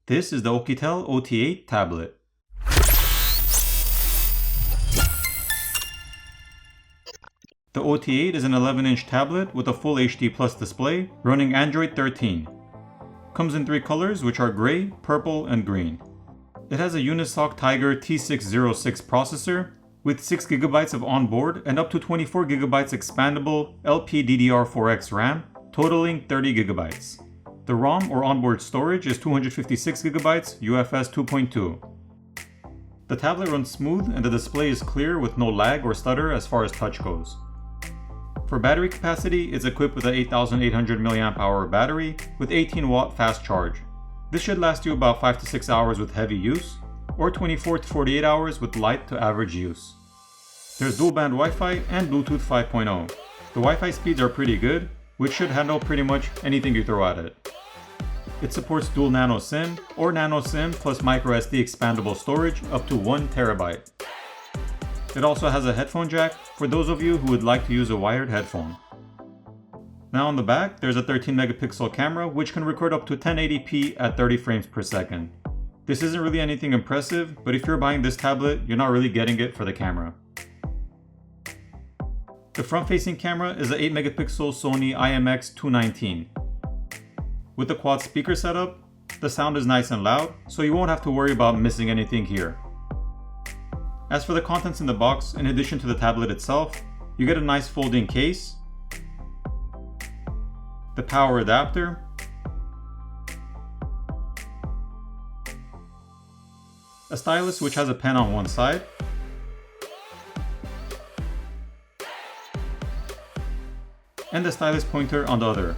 This is the Oukitel OT8 tablet. The OT8 is an 11-inch tablet with a full HD Plus display running Android 13. Comes in 3 colors, which are gray, purple, and green. It has a Unisoc Tiger T606 processor with 6GB of onboard and up to 24GB expandable LPDDR4X RAM, totaling 30GB. The ROM or onboard storage is 256GB UFS 2.2. The tablet runs smooth and the display is clear with no lag or stutter as far as touch goes. For battery capacity, it's equipped with an 8800 mAh battery with 18W fast charge. This should last you about 5 to 6 hours with heavy use, or 24 to 48 hours with light to average use. There's dual band Wi-Fi and Bluetooth 5.0. The Wi-Fi speeds are pretty good, which should handle pretty much anything you throw at it. It supports dual nano SIM or nano SIM plus microSD expandable storage up to 1TB. It also has a headphone jack for those of you who would like to use a wired headphone. Now on the back, there's a 13 megapixel camera which can record up to 1080p at 30 frames per second. This isn't really anything impressive, but if you're buying this tablet, you're not really getting it for the camera. The front-facing camera is an 8 megapixel Sony IMX219. With the quad speaker setup, the sound is nice and loud, so you won't have to worry about missing anything here. As for the contents in the box, in addition to the tablet itself, you get a nice folding case, the power adapter, a stylus which has a pen on one side, and the stylus pointer on the other.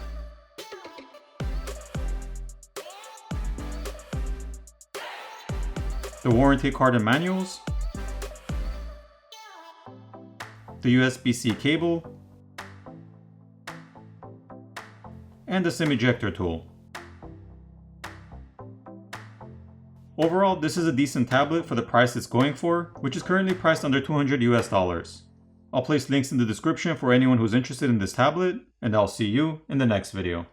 The warranty card and manuals, the USB-C cable, and the SIM ejector tool. Overall, this is a decent tablet for the price it's going for, which is currently priced under $200 US. I'll place links in the description for anyone who's interested in this tablet, and I'll see you in the next video.